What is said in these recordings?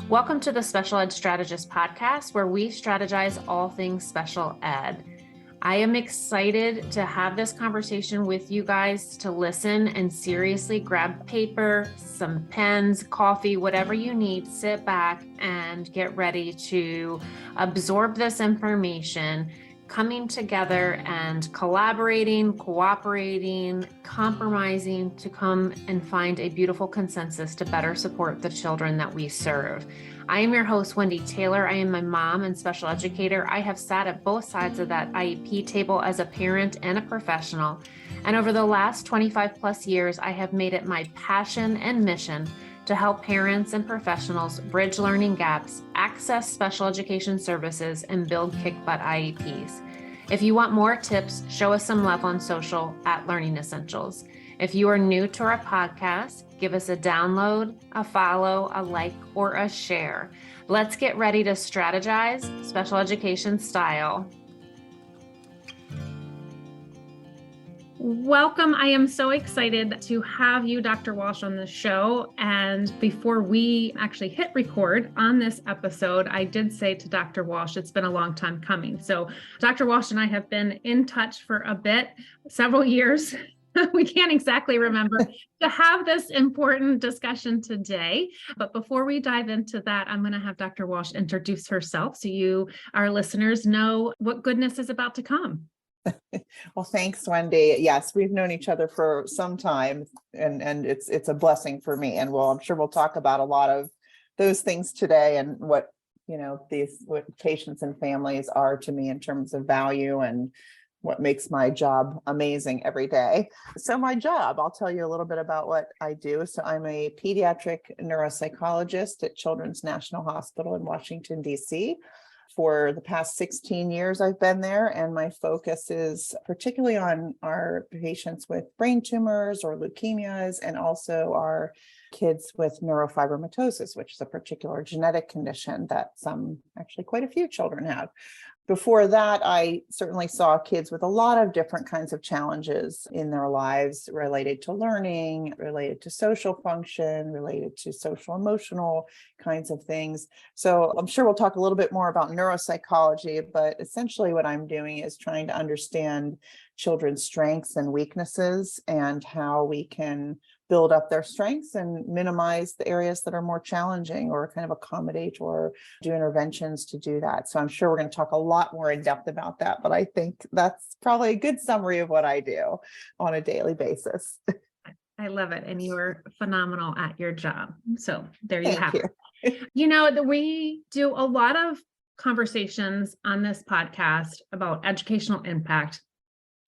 Welcome to the Special Ed Strategist podcast, where we strategize all things special ed. I am excited to have this conversation with you guys, to listen and seriously grab paper, some pens, coffee, whatever you need, sit back and get ready to absorb this information, coming together and collaborating, cooperating, compromising to come and find a beautiful consensus to better support the children that we serve. I am your host, Wendy Taylor. I am a mom and special educator. I have sat at both sides of that IEP table as a parent and a professional. And over the last 25 plus years, I have made it my passion and mission to help parents and professionals bridge learning gaps, access special education services, and build kick-butt IEPs. If you want more tips, show us some love on social at Learning Essentials. If you are new to our podcast, give us a download, a follow, a like, or a share. Let's get ready to strategize special education style. Welcome. I am so excited to have you, Dr. Walsh, on the show. And before we actually hit record on this episode, I did say to Dr. Walsh, it's been a long time coming. So Dr. Walsh and I have been in touch for a bit, several years. We can't exactly remember to have this important discussion today. But before we dive into that, I'm going to have Dr. Walsh introduce herself so you, our listeners, know what goodness is about to come. Well, thanks, Wendy. Yes, we've known each other for some time, and it's a blessing for me. And I'm sure we'll talk about a lot of those things today and what patients and families are to me in terms of value and what makes my job amazing every day. So my job, I'll tell you a little bit about what I do. So I'm a pediatric neuropsychologist at Children's National Hospital in Washington, D.C. For the past 16 years, I've been there, and my focus is particularly on our patients with brain tumors or leukemias, and also our kids with neurofibromatosis, which is a particular genetic condition that actually quite a few children have. Before that, I certainly saw kids with a lot of different kinds of challenges in their lives related to learning, related to social function, related to social emotional kinds of things. So I'm sure we'll talk a little bit more about neuropsychology, but essentially what I'm doing is trying to understand children's strengths and weaknesses and how we can build up their strengths and minimize the areas that are more challenging, or kind of accommodate or do interventions to do that. So I'm sure we're going to talk a lot more in depth about that, but I think that's probably a good summary of what I do on a daily basis. I love it. And you are phenomenal at your job. So there you have Thank it. You know, we do a lot of conversations on this podcast about educational impact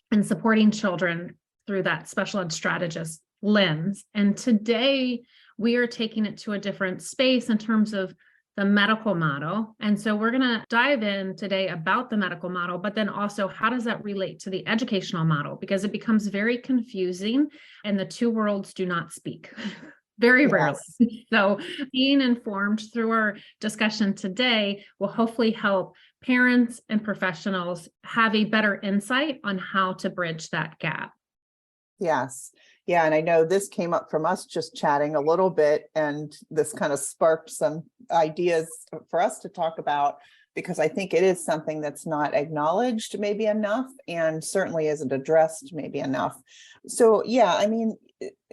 and supporting children through that special ed strategist lens. And today we are taking it to a different space in terms of the medical model. And so we're going to dive in today about the medical model, but then also how does that relate to the educational model? Because it becomes very confusing and the two worlds do not speak very rarely. So being informed through our discussion today will hopefully help parents and professionals have a better insight on how to bridge that gap. Yes. Yeah. And I know this came up from us just chatting a little bit, and this kind of sparked some ideas for us to talk about, because I think it is something that's not acknowledged maybe enough, and certainly isn't addressed maybe enough. So, yeah, I mean,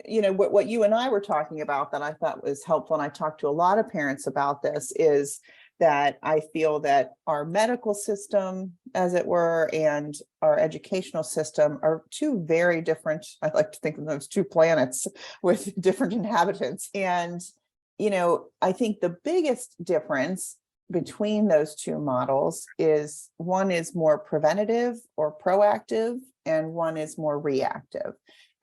you know, what you and I were talking about that I thought was helpful, and I talked to a lot of parents about this, is that I feel that our medical system, as it were, and our educational system are two very different, I like to think of them as two planets with different inhabitants. And, you know, I think the biggest difference between those two models is one is more preventative or proactive, and one is more reactive.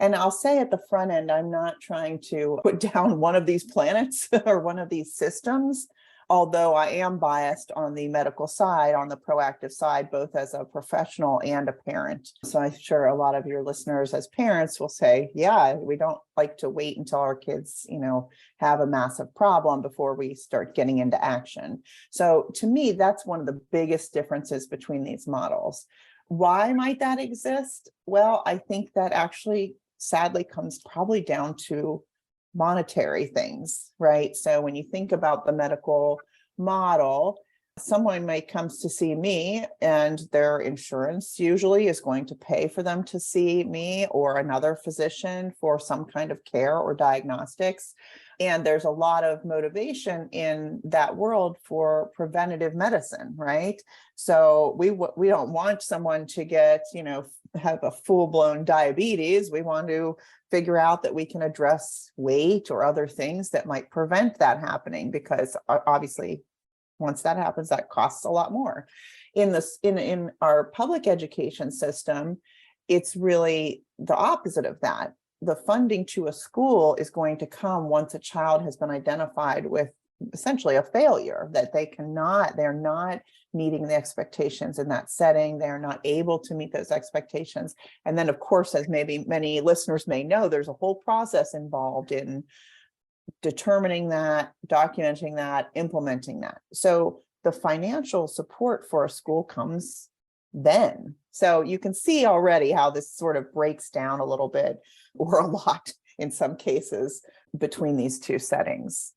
And I'll say at the front end, I'm not trying to put down one of these planets or one of these systems, although I am biased on the medical side, on the proactive side, both as a professional and a parent. So I'm sure a lot of your listeners as parents will say, yeah, we don't like to wait until our kids, you know, have a massive problem before we start getting into action. So to me, that's one of the biggest differences between these models. Why might that exist? Well, I think that actually sadly comes probably down to monetary things, right? So when you think about the medical model, someone might comes to see me and their insurance usually is going to pay for them to see me or another physician for some kind of care or diagnostics. And there's a lot of motivation in that world for preventative medicine, right? So we don't want someone to get, have a full-blown diabetes. We want to figure out that we can address weight or other things that might prevent that happening, because obviously once that happens, that costs a lot more. In our public education system, it's really the opposite of that. The funding to a school is going to come once a child has been identified with essentially a failure, that they're not meeting the expectations in that setting. They're not able to meet those expectations. And then, of course, as maybe many listeners may know, there's a whole process involved in determining that, documenting that, implementing that. So the financial support for a school comes then. So you can see already how this sort of breaks down a little bit, or a lot in some cases, between these two settings.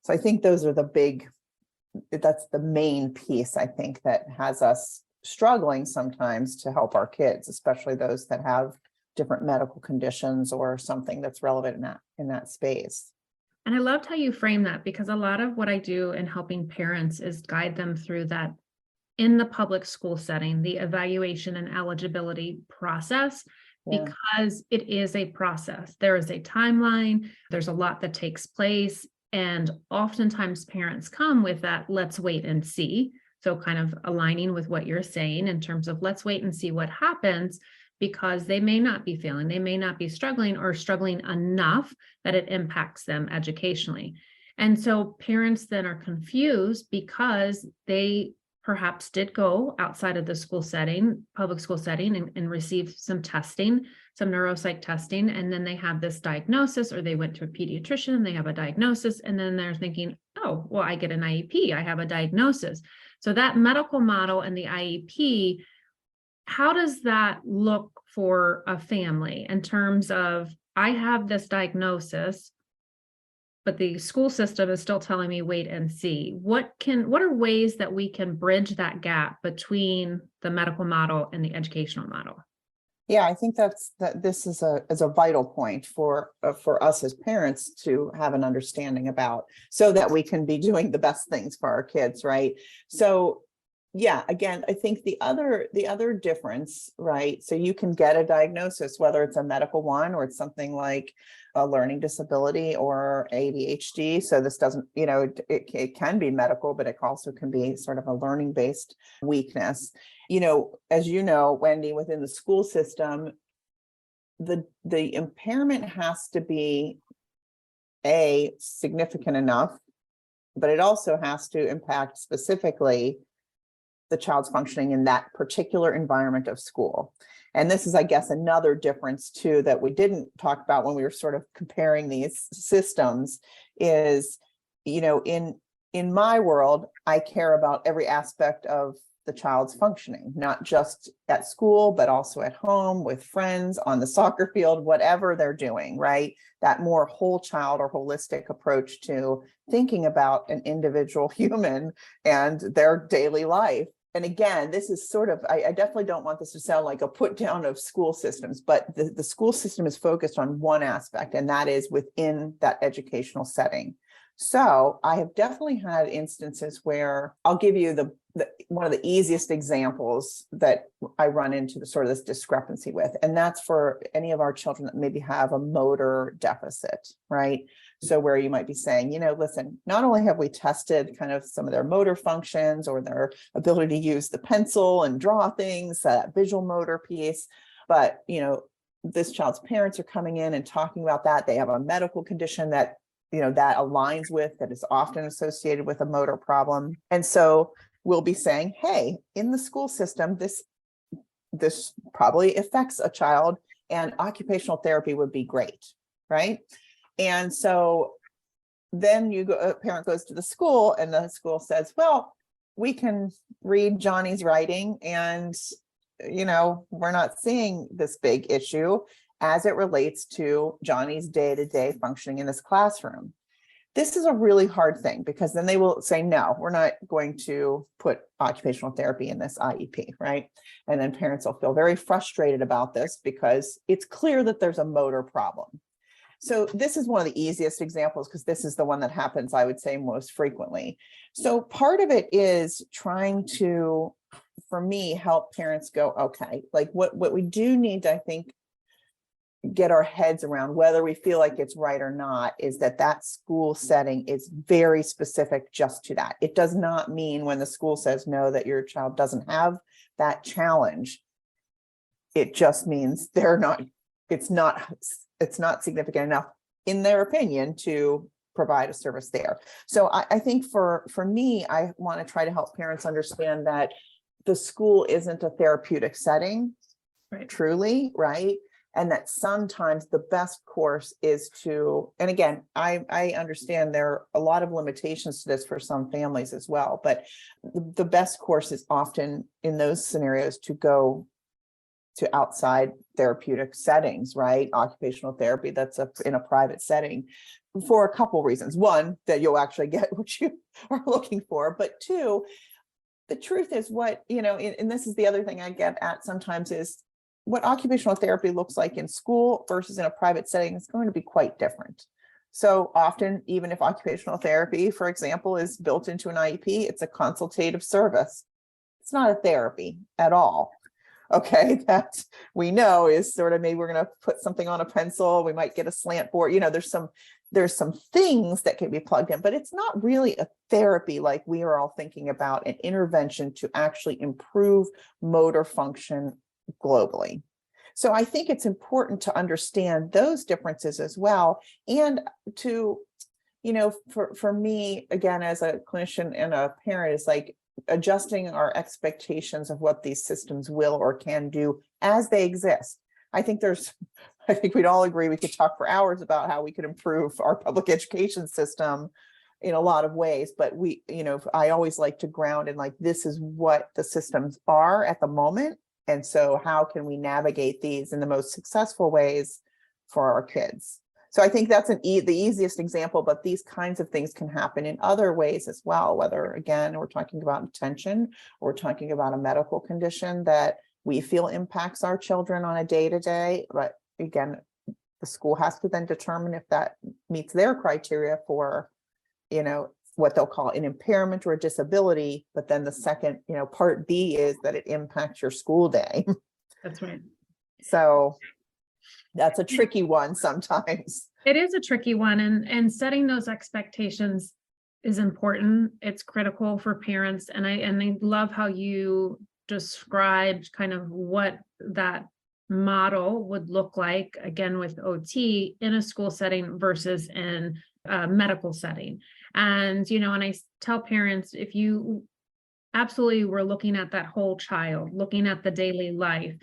So I think those are that's the main piece, I think, that has us struggling sometimes to help our kids, especially those that have different medical conditions or something that's relevant in that space. And I loved how you frame that, because a lot of what I do in helping parents is guide them through that in the public school setting, the evaluation and eligibility process, because it is a process. There is a timeline, there's a lot that takes place. And oftentimes parents come with that, let's wait and see. So kind of aligning with what you're saying in terms of let's wait and see what happens, because they may not be failing, they may not be struggling, or struggling enough that it impacts them educationally. And so parents then are confused because they perhaps did go outside of the school setting, public school setting, and receive some testing, some neuropsych testing, and then they have this diagnosis, or they went to a pediatrician and they have a diagnosis, and then they're thinking, oh, well, I get an IEP, I have a diagnosis. So that medical model and the IEP, how does that look for a family in terms of, I have this diagnosis, but the school system is still telling me wait and see? What are ways that we can bridge that gap between the medical model and the educational model? Yeah, I think that this is a vital point for us as parents to have an understanding about, so that we can be doing the best things for our kids, right? So yeah, again, I think the other difference, right? So you can get a diagnosis, whether it's a medical one or it's something like a learning disability or ADHD. So this doesn't, it can be medical, but it also can be sort of a learning-based weakness. As you know, Wendy, within the school system, the impairment has to be significant enough, but it also has to impact specifically the child's functioning in that particular environment of school. And this is, I guess, another difference too that we didn't talk about when we were sort of comparing these systems is, in my world, I care about every aspect of the child's functioning, not just at school, but also at home, with friends, on the soccer field, whatever they're doing, right? That more whole child or holistic approach to thinking about an individual human and their daily life. And again, this is sort of, I definitely don't want this to sound like a put down of school systems, but the school system is focused on one aspect, and that is within that educational setting. So I have definitely had instances where I'll give you one of the easiest examples that I run into this discrepancy with, and that's for any of our children that maybe have a motor deficit, right? So where you might be saying, listen, not only have we tested kind of some of their motor functions or their ability to use the pencil and draw things, that visual motor piece, but, this child's parents are coming in and talking about that. They have a medical condition that that aligns with, that is often associated with a motor problem. And so we'll be saying, hey, in the school system, this probably affects a child, and occupational therapy would be great, right? And so then a parent goes to the school, and the school says, well, we can read Johnny's writing, and we're not seeing this big issue. as it relates to Johnny's day-to-day functioning in this classroom. This is a really hard thing because then they will say, no, we're not going to put occupational therapy in this IEP, right? And then parents will feel very frustrated about this because it's clear that there's a motor problem. So this is one of the easiest examples because this is the one that happens, I would say, most frequently. So part of it is trying to, for me, help parents go, okay, like what we do need to, I think, get our heads around, whether we feel like it's right or not, is that school setting is very specific just to that. It does not mean when the school says no, that your child doesn't have that challenge. It just means it's not significant enough in their opinion to provide a service there. So I think for me, I want to try to help parents understand that the school isn't a therapeutic setting, right. Truly, right? And that sometimes the best course is to, and again, I understand there are a lot of limitations to this for some families as well, but the best course is often in those scenarios to go to outside therapeutic settings, right? Occupational therapy that's in a private setting for a couple reasons. One, that you'll actually get what you are looking for, but two, the truth is and this is the other thing I get at sometimes is, what occupational therapy looks like in school versus in a private setting is going to be quite different. So often, even if occupational therapy, for example, is built into an IEP, it's a consultative service. It's not a therapy at all. Okay, that we know is sort of, maybe we're going to put something on a pencil, we might get a slant board, there's some things that can be plugged in, but it's not really a therapy like we are all thinking about, an intervention to actually improve motor function globally. So I think it's important to understand those differences as well. And to, for me, again, as a clinician and a parent, is like adjusting our expectations of what these systems will or can do as they exist. I think we'd all agree we could talk for hours about how we could improve our public education system in a lot of ways, but I always like to ground in like, this is what the systems are at the moment. And so how can we navigate these in the most successful ways for our kids? So I think that's the easiest example, but these kinds of things can happen in other ways as well, whether, again, we're talking about attention, or we're talking about a medical condition that we feel impacts our children on a day-to-day. But again, the school has to then determine if that meets their criteria for, what they'll call an impairment or a disability. But then the second, part B is that it impacts your school day. That's right. So that's a tricky one sometimes. It is a tricky one, and setting those expectations is important. It's critical for parents. And I love how you described kind of what that model would look like, again, with OT in a school setting versus in a medical setting. And, and I tell parents, if you absolutely were looking at that whole child, looking at the daily life,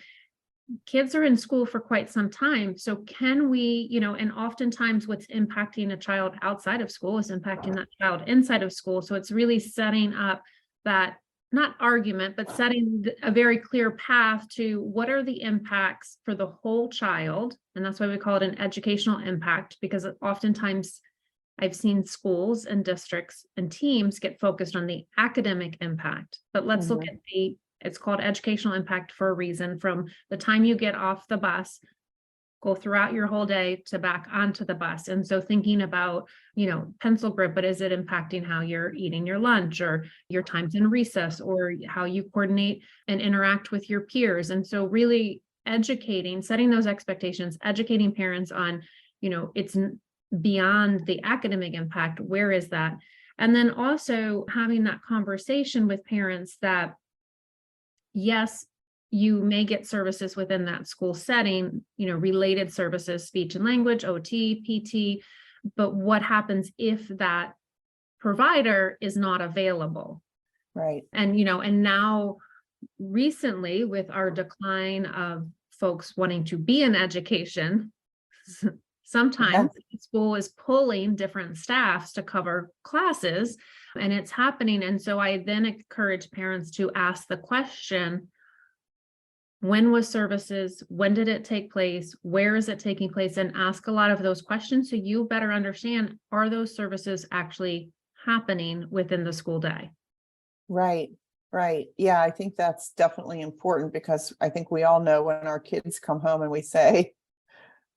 kids are in school for quite some time. So can we, and oftentimes what's impacting a child outside of school is impacting that child inside of school. So it's really setting up that, not argument, but setting a very clear path to what are the impacts for the whole child. And that's why we call it an educational impact, because oftentimes I've seen schools and districts and teams get focused on the academic impact, but let's look at it's called educational impact for a reason. From the time you get off the bus, go throughout your whole day to back onto the bus. And so thinking about, pencil grip, but is it impacting how you're eating your lunch or your times in recess or how you coordinate and interact with your peers? And so really educating, setting those expectations, educating parents on, it's beyond the academic impact. Where is that? And then also having that conversation with parents that, yes, you may get services within that school setting, related services, speech and language, OT, PT, but what happens if that provider is not available? Right. And, and now recently with our decline of folks wanting to be in education, sometimes the school is pulling different staffs to cover classes, and it's happening. And so I then encourage parents to ask the question, when was services, when did it take place, where is it taking place, and ask a lot of those questions so you better understand, are those services actually happening within the school day? Right, right. Yeah, I think that's definitely important because I think we all know when our kids come home and we say,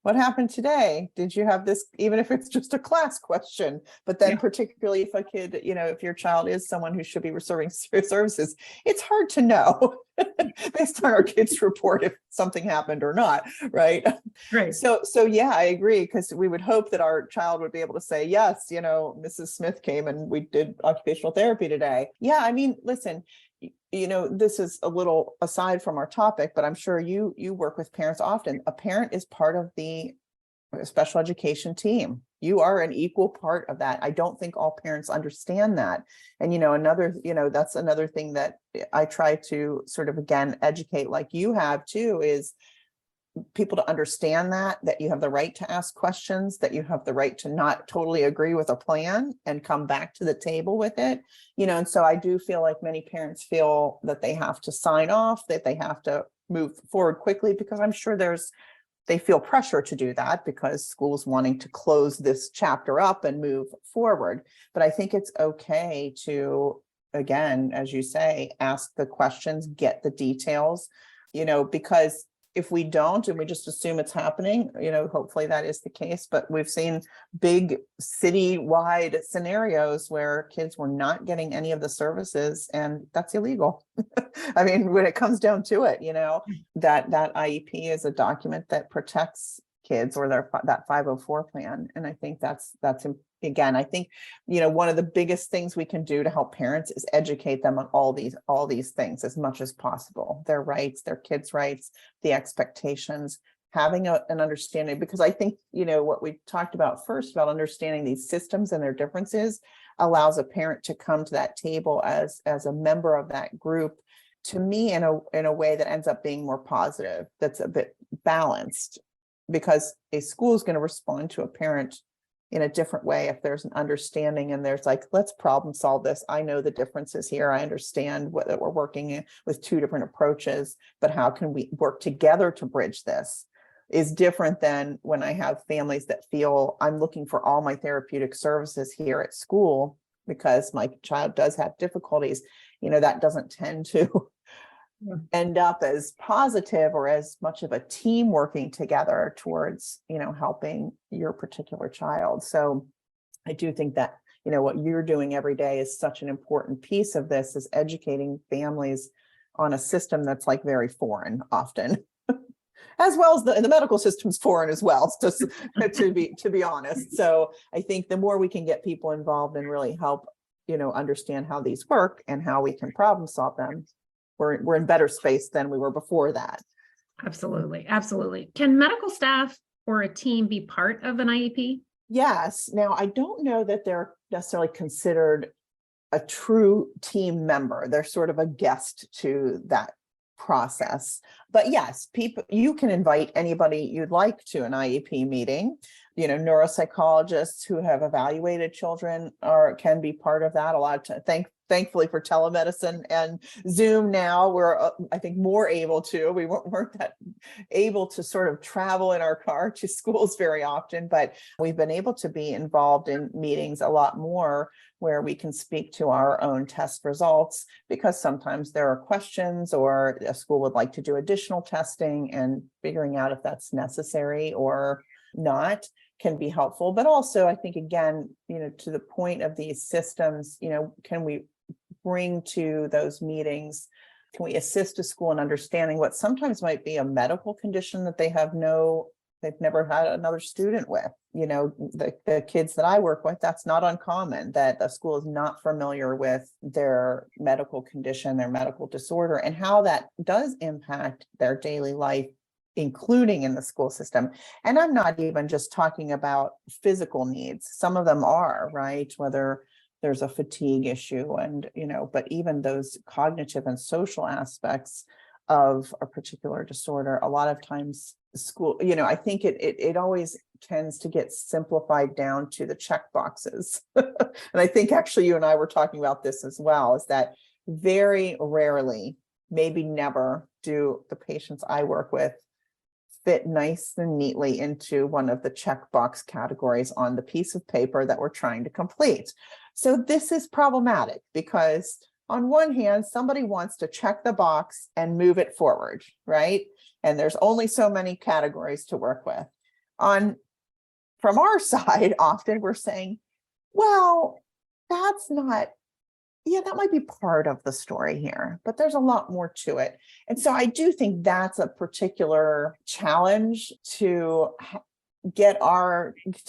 what happened today? Did you have this, even if it's just a class question, but then Yeah. particularly if a kid, if your child is someone who should be serving services, it's hard to know based on our kids' report if something happened or not, right? Right. So yeah, I agree, because we would hope that our child would be able to say, yes, Mrs. Smith came and we did occupational therapy today. Yeah, I mean, listen, this is a little aside from our topic, but I'm sure you work with parents often. A parent is part of the special education team. You are an equal part of that. I don't think all parents understand that. And, that's another thing that I try to sort of, again, educate like you have too, is people to understand that you have the right to ask questions, that you have the right to not totally agree with a plan and come back to the table with it. And so I do feel like many parents feel that they have to sign off, that they have to move forward quickly, because I'm sure they feel pressure to do that because school's wanting to close this chapter up and move forward. But I think it's okay to, again, as you say, ask the questions, get the details, because if we don't and we just assume it's happening, hopefully that is the case. But we've seen big city-wide scenarios where kids were not getting any of the services, and that's illegal. I mean, when it comes down to it, that IEP is a document that protects kids, or that 504 plan. And I think that's again, I think, one of the biggest things we can do to help parents is educate them on all these things as much as possible, their rights, their kids' rights, the expectations, having an understanding, because I think, what we talked about first about understanding these systems and their differences allows a parent to come to that table as a member of that group, to me, in a way that ends up being more positive, that's a bit balanced, because a school is going to respond to a parent in a different way if there's an understanding and there's like, let's problem solve this. I know the differences here. I understand that we're working with two different approaches, but how can we work together to bridge this, is different than when I have families that feel I'm looking for all my therapeutic services here at school because my child does have difficulties. That doesn't tend to end up as positive or as much of a team working together towards, helping your particular child. So I do think that, what you're doing every day is such an important piece of this, is educating families on a system that's like very foreign often, as well as the medical system's foreign as well, to be honest. So I think the more we can get people involved and really help, understand how these work and how we can problem solve them, we're in better space than we were before that. Absolutely. Absolutely. Can medical staff or a team be part of an IEP? Yes. Now, I don't know that they're necessarily considered a true team member. They're sort of a guest to that process. But yes, you can invite anybody you'd like to an IEP meeting. Neuropsychologists who have evaluated children can be part of that. A lot of thankfully for telemedicine and Zoom now, we're I think more able to. We weren't that able to sort of travel in our car to schools very often, but we've been able to be involved in meetings a lot more where we can speak to our own test results, because sometimes there are questions or a school would like to do additional testing, and figuring out if that's necessary or not can be helpful. But also, I think, again, to the point of these systems, can we bring to those meetings, can we assist a school in understanding what sometimes might be a medical condition that they've never had another student with? The kids that I work with, that's not uncommon, that a school is not familiar with their medical condition, their medical disorder, and how that does impact their daily life, including in the school system. And I'm not even just talking about physical needs. Some of them are, right? Whether there's a fatigue issue and, but even those cognitive and social aspects of a particular disorder, a lot of times school, I think it always tends to get simplified down to the check boxes. And I think actually you and I were talking about this as well, is that very rarely maybe never do the patients I work with fit nice and neatly into one of the checkbox categories on the piece of paper that we're trying to complete. So this is problematic because on one hand, somebody wants to check the box and move it forward, right? And there's only so many categories to work with. From our side, often we're saying, well, that's not, yeah, that might be part of the story here, but there's a lot more to it. And so I do think that's a particular challenge to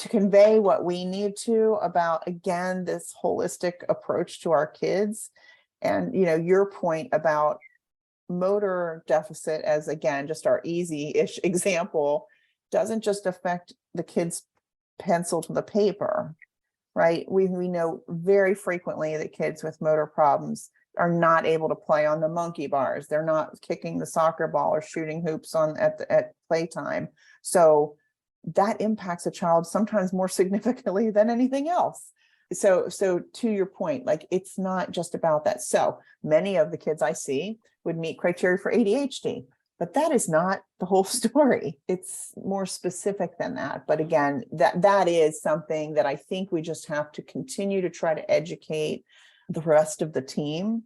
convey what we need to about, again, this holistic approach to our kids. And, your point about motor deficit as, again, just our easy-ish example, doesn't just affect the kids' pencil to the paper. Right. We know very frequently that kids with motor problems are not able to play on the monkey bars. They're not kicking the soccer ball or shooting hoops at playtime. So that impacts a child sometimes more significantly than anything else. So to your point, like, it's not just about that. So many of the kids I see would meet criteria for ADHD. But that is not the whole story. It's more specific than that. But again, that is something that I think we just have to continue to try to educate the rest of the team.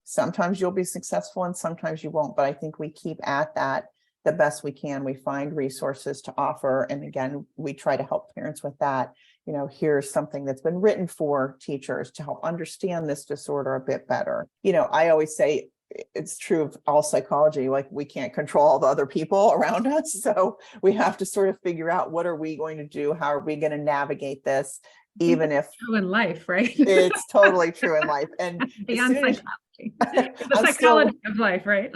Sometimes you'll be successful and sometimes you won't. But I think we keep at that the best we can. We find resources to offer. And again, we try to help parents with that. Here's something that's been written for teachers to help understand this disorder a bit better. I always say, it's true of all psychology, like, we can't control all the other people around us. So we have to sort of figure out, what are we going to do? How are we going to navigate this? Even if true in life, right? It's totally true in life. And beyond psychology, the I'm psychology of life, right?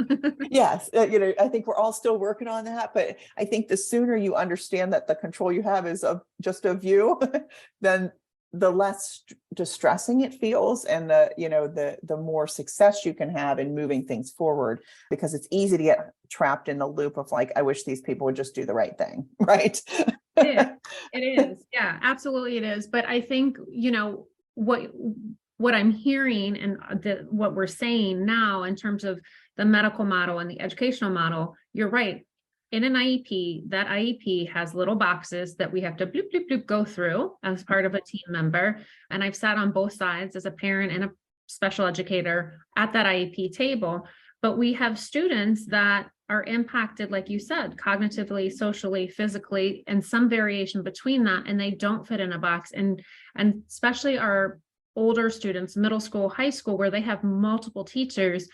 Yes. I think we're all still working on that, but I think the sooner you understand that the control you have is just of you, then the less distressing it feels, and the more success you can have in moving things forward, because it's easy to get trapped in the loop of, like, I wish these people would just do the right thing, right? It is. Yeah, absolutely it is. But I think, what I'm hearing and what we're saying now in terms of the medical model and the educational model, you're right. In an IEP, that IEP has little boxes that we have to bloop, bloop, bloop go through as part of a team member. And I've sat on both sides as a parent and a special educator at that IEP table. But we have students that are impacted, like you said, cognitively, socially, physically, and some variation between that, and they don't fit in a box. And especially our older students, middle school, high school, where they have multiple teachers,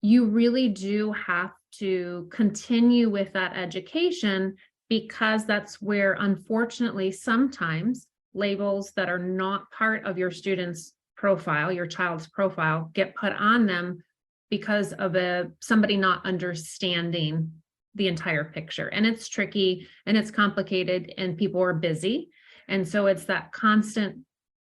you really do have to continue with that education, because that's where, unfortunately, sometimes labels that are not part of your student's profile, your child's profile, get put on them because of somebody not understanding the entire picture. And it's tricky and it's complicated and people are busy. And so it's that constant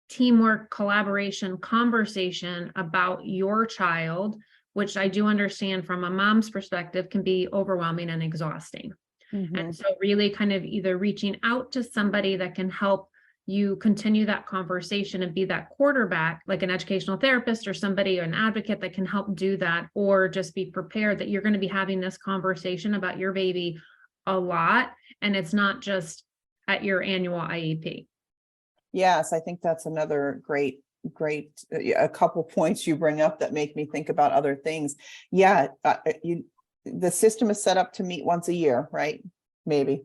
teamwork, collaboration, conversation about your child, which I do understand from a mom's perspective can be overwhelming and exhausting. Mm-hmm. And so really kind of either reaching out to somebody that can help you continue that conversation and be that quarterback, like an educational therapist or somebody, or an advocate that can help do that, or just be prepared that you're going to be having this conversation about your baby a lot. And it's not just at your annual IEP. Yes, I think that's another great, a couple points you bring up that make me think about other things. Yeah, the system is set up to meet once a year, right? Maybe.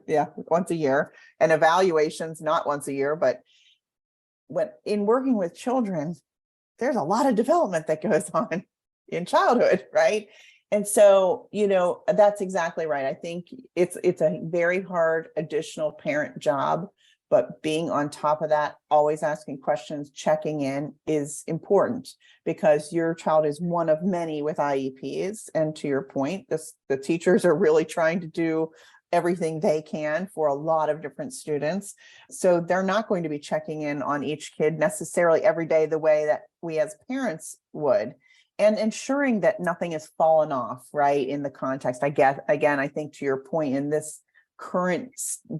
Yeah, once a year, and evaluations not once a year, but when in working with children, there's a lot of development that goes on in childhood, right? And so, that's exactly right. I think it's a very hard additional parent job, but being on top of that, always asking questions, checking in is important, because your child is one of many with IEPs. And to your point, the teachers are really trying to do everything they can for a lot of different students. So they're not going to be checking in on each kid necessarily every day the way that we as parents would, and ensuring that nothing has fallen off, right, in the context. I guess, again, I think to your point, in this current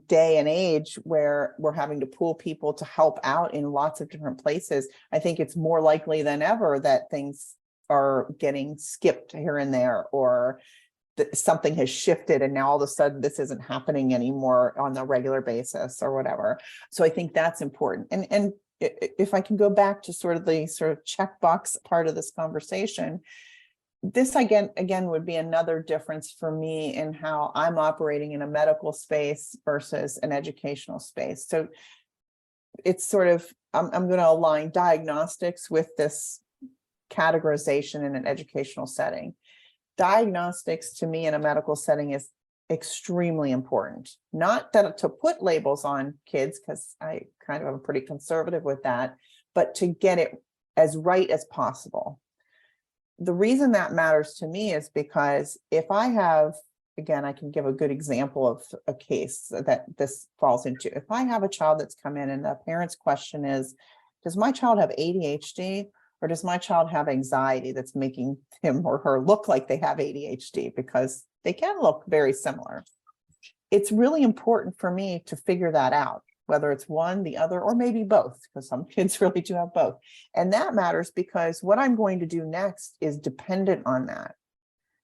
day and age where we're having to pull people to help out in lots of different places, I think it's more likely than ever that things are getting skipped here and there, or that something has shifted and now all of a sudden this isn't happening anymore on a regular basis or whatever. So I think that's important. And if I can go back to sort of the checkbox part of this conversation, this again would be another difference for me in how I'm operating in a medical space versus an educational space. So it's sort of, I'm going to align diagnostics with this categorization in an educational setting. Diagnostics to me in a medical setting is extremely important. Not that to put labels on kids, because I kind of am pretty conservative with that, but to get it as right as possible. The reason that matters to me is because if I have, again, I can give a good example of a case that this falls into. If I have a child that's come in and the parent's question is, does my child have ADHD? Or does my child have anxiety that's making him or her look like they have ADHD? Because they can look very similar. It's really important for me to figure that out, whether it's one, the other, or maybe both, because some kids really do have both. And that matters because what I'm going to do next is dependent on that,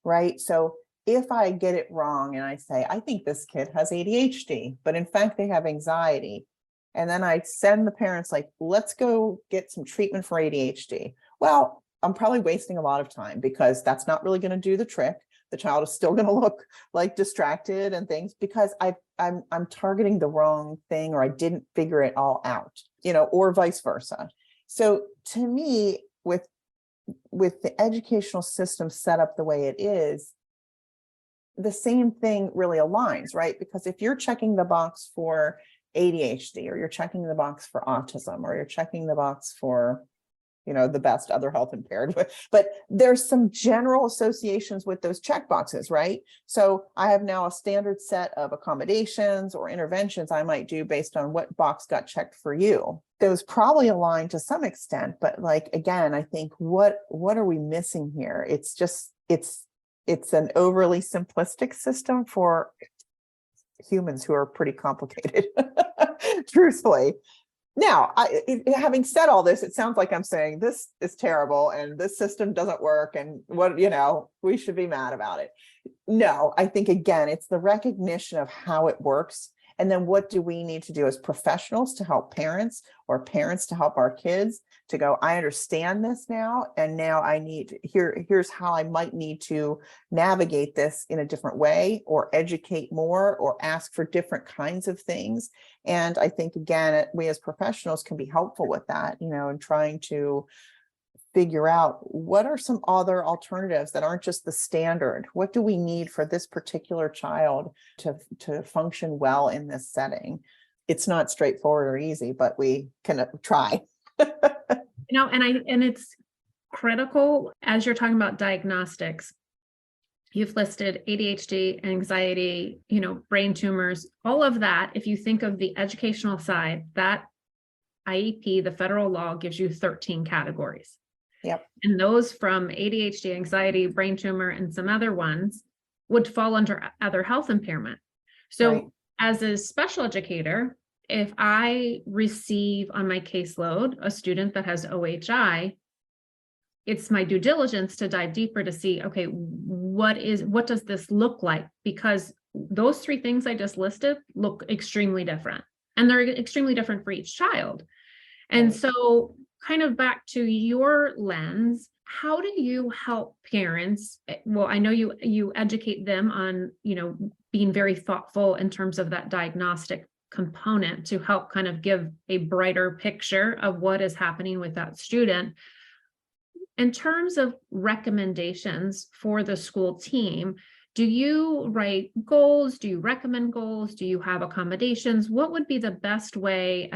right? So if I get it wrong and I say, I think this kid has ADHD, but in fact, they have anxiety, and then I send the parents like, let's go get some treatment for ADHD. Well, I'm probably wasting a lot of time because that's not really going to do the trick. The child is still going to look like distracted and things because I'm targeting the wrong thing, or I didn't figure it all out, or vice versa. So to me, with the educational system set up the way it is, the same thing really aligns, right? Because if you're checking the box for ADHD, or you're checking the box for autism, or you're checking the box for, the best other health impaired, but there's some general associations with those check boxes, right? So I have now a standard set of accommodations or interventions I might do based on what box got checked for you. Those probably align to some extent, but again, I think what are we missing here? It's just, it's an overly simplistic system for humans who are pretty complicated, truthfully. Now, having said all this, it sounds like I'm saying this is terrible and this system doesn't work and we should be mad about it. No, I think, again, it's the recognition of how it works. And then what do we need to do as professionals to help parents, or parents to help our kids to go, I understand this now, and now here's how I might need to navigate this in a different way, or educate more, or ask for different kinds of things. And I think, again, we as professionals can be helpful with that, in trying to figure out what are some other alternatives that aren't just the standard. What do we need for this particular child to function well in this setting? It's not straightforward or easy, but we can try. And it's critical as you're talking about diagnostics. You've listed ADHD, anxiety, brain tumors, all of that. If you think of the educational side, that IEP, the federal law, gives you 13 categories. Yep. And those from ADHD, anxiety, brain tumor, and some other ones would fall under other health impairment. So right. As a special educator, if I receive on my caseload a student that has OHI, it's my due diligence to dive deeper to see, okay, what does this look like? Because those three things I just listed look extremely different, and they're extremely different for each child. And so kind of back to your lens, how do you help parents? Well, I know you educate them on, being very thoughtful in terms of that diagnostic component to help kind of give a brighter picture of what is happening with that student. In terms of recommendations for the school team, do you write goals? Do you recommend goals? Do you have accommodations? What would be the best way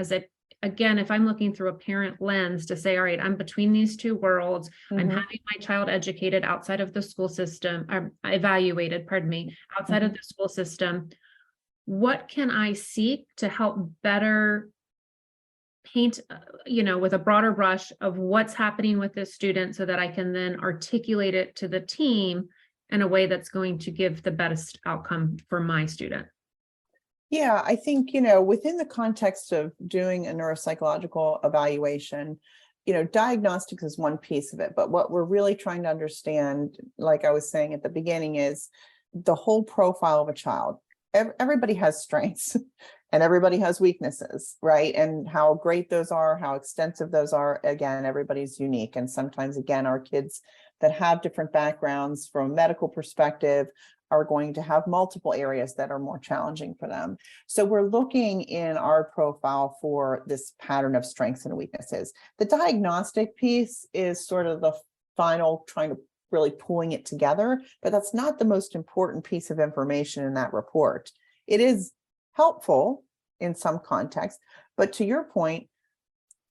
again, if I'm looking through a parent lens to say, all right, I'm between these two worlds, I'm having my child educated outside of the school system, or evaluated, outside of the school system, what can I seek to help better paint, with a broader brush of what's happening with this student so that I can then articulate it to the team in a way that's going to give the best outcome for my student? Yeah, I think, within the context of doing a neuropsychological evaluation, diagnostics is one piece of it, but what we're really trying to understand, like I was saying at the beginning, is the whole profile of a child. Everybody has strengths and everybody has weaknesses, right? And how great those are, how extensive those are. Again, everybody's unique. And sometimes, again, our kids that have different backgrounds from a medical perspective are going to have multiple areas that are more challenging for them. So we're looking in our profile for this pattern of strengths and weaknesses. The diagnostic piece is sort of the final, trying to really pulling it together, but that's not the most important piece of information in that report. It is helpful in some context, but to your point,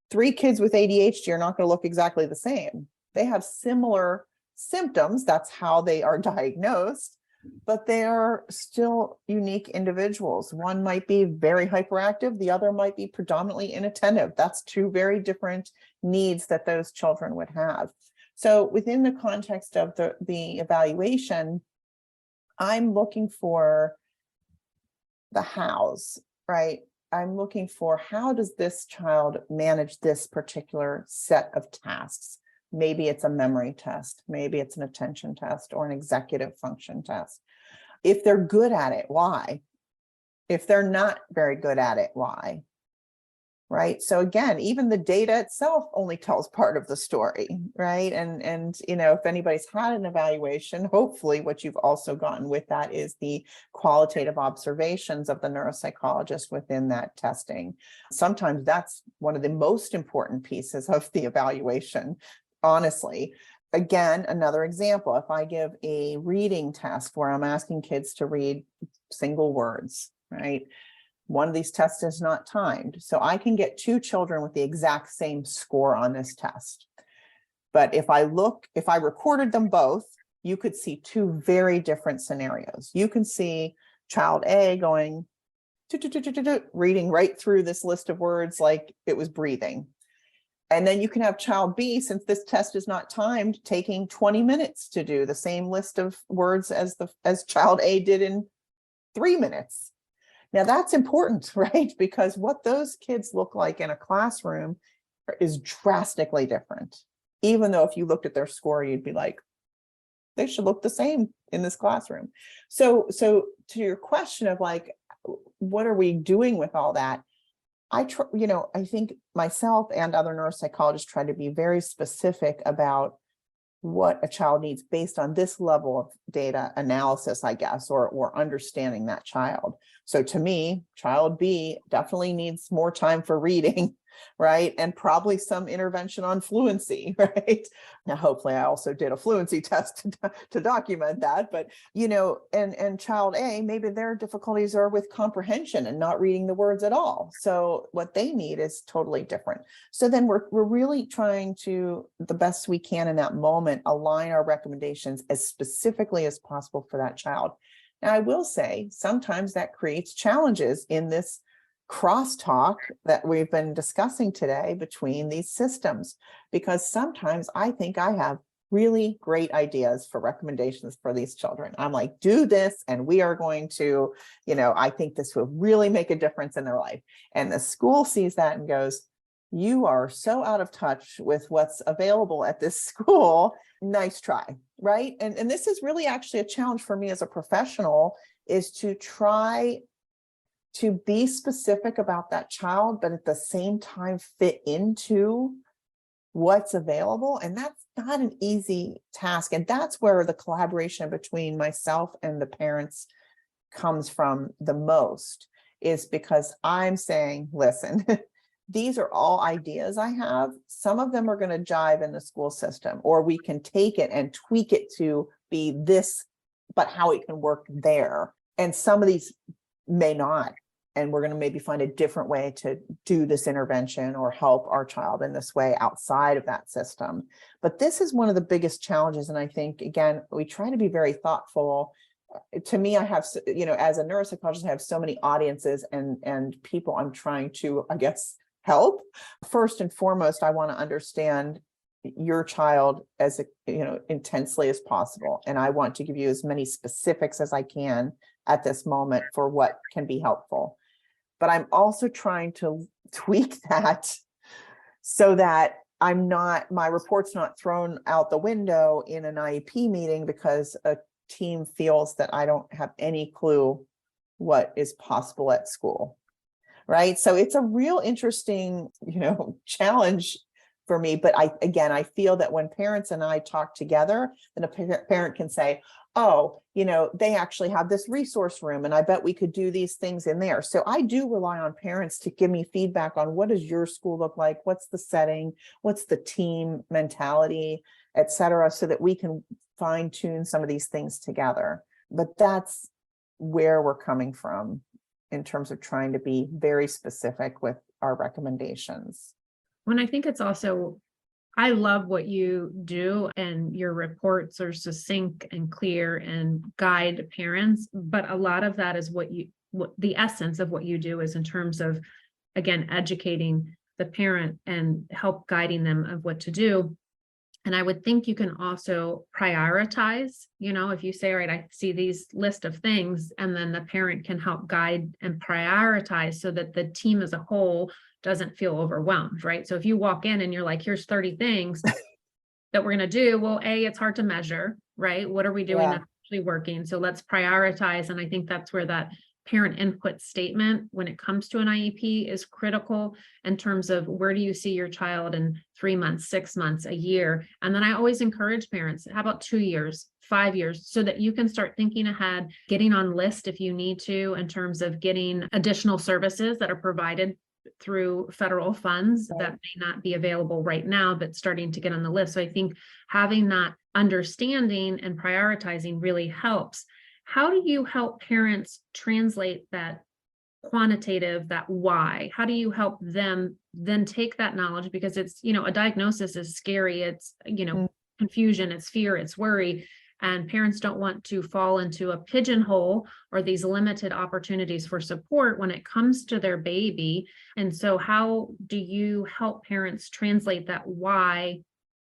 3 kids with ADHD are not going to look exactly the same. They have similar symptoms. That's how they are diagnosed, but they are still unique individuals. One might be very hyperactive. The other might be predominantly inattentive. That's 2 very different needs that those children would have. So within the context of the evaluation, I'm looking for the hows, right? I'm looking for, how does this child manage this particular set of tasks? Maybe it's a memory test, maybe it's an attention test or an executive function test. If they're good at it, why? If they're not very good at it, why? Right. So again, even the data itself only tells part of the story, right? And if anybody's had an evaluation, hopefully what you've also gotten with that is the qualitative observations of the neuropsychologist within that testing. Sometimes that's one of the most important pieces of the evaluation, honestly. Again, another example, if I give a reading test where I'm asking kids to read single words, right? One of these tests is not timed. So I can get 2 children with the exact same score on this test. But if I recorded them both, you could see 2 very different scenarios. You can see child A going, reading right through this list of words like it was breathing. And then you can have child B, since this test is not timed, taking 20 minutes to do the same list of words as child A did in 3 minutes. Now that's important, right? Because what those kids look like in a classroom is drastically different. Even though if you looked at their score, you'd be like, they should look the same in this classroom. So to your question of like, what are we doing with all that? I think myself and other neuropsychologists try to be very specific about what a child needs based on this level of data analysis, I guess, or understanding that child. So to me, child B definitely needs more time for reading, right? And probably some intervention on fluency, right? Now, hopefully I also did a fluency test to document that, but, and child A, maybe their difficulties are with comprehension and not reading the words at all. So what they need is totally different. So then we're really trying to, the best we can in that moment, align our recommendations as specifically as possible for that child. Now, I will say sometimes that creates challenges in this crosstalk that we've been discussing today between these systems, because sometimes I think I have really great ideas for recommendations for these children. I'm like, do this, and we are going to, I think this will really make a difference in their life. And the school sees that and goes, you are so out of touch with what's available at this school. Nice try, right? And this is really actually a challenge for me as a professional, is to try to be specific about that child, but at the same time fit into what's available. And that's not an easy task. And that's where the collaboration between myself and the parents comes from the most, is because I'm saying, listen, these are all ideas I have. Some of them are going to jive in the school system, or we can take it and tweak it to be this, but how it can work there. And some of these may not. And we're going to maybe find a different way to do this intervention or help our child in this way outside of that system. But this is one of the biggest challenges. And I think, again, we try to be very thoughtful. To me, I have, as a neuropsychologist, I have so many audiences and people I'm trying to, I guess, help. First and foremost, I want to understand your child as intensely as possible. And I want to give you as many specifics as I can at this moment for what can be helpful. But I'm also trying to tweak that so that my report's not thrown out the window in an IEP meeting because a team feels that I don't have any clue what is possible at school. Right. So it's a real interesting, challenge for me. But I feel that when parents and I talk together, then a parent can say, oh, they actually have this resource room and I bet we could do these things in there. So I do rely on parents to give me feedback on what does your school look like? What's the setting? What's the team mentality, et cetera, so that we can fine tune some of these things together. But that's where we're coming from in terms of trying to be very specific with our recommendations. When I think it's also, I love what you do and your reports are succinct and clear and guide parents, but a lot of that is what the essence of what you do is in terms of, again, educating the parent and help guiding them of what to do. And I would think you can also prioritize, if you say, all right, I see these list of things, and then the parent can help guide and prioritize so that the team as a whole doesn't feel overwhelmed, right? So if you walk in and you're like, here's 30 things that we're going to do, well, it's hard to measure, right? What are we doing that's actually working? So let's prioritize. And I think that's where that parent input statement when it comes to an IEP is critical in terms of where do you see your child in 3 months, 6 months, a year. And then I always encourage parents, how about 2 years, 5 years, so that you can start thinking ahead, getting on list if you need to, in terms of getting additional services that are provided through federal funds that may not be available right now, but starting to get on the list. So I think having that understanding and prioritizing really helps. How do you help parents translate that quantitative, that why? How do you help them then take that knowledge? Because it's, a diagnosis is scary. It's, confusion, it's fear, it's worry. And parents don't want to fall into a pigeonhole or these limited opportunities for support when it comes to their baby. And so how do you help parents translate that why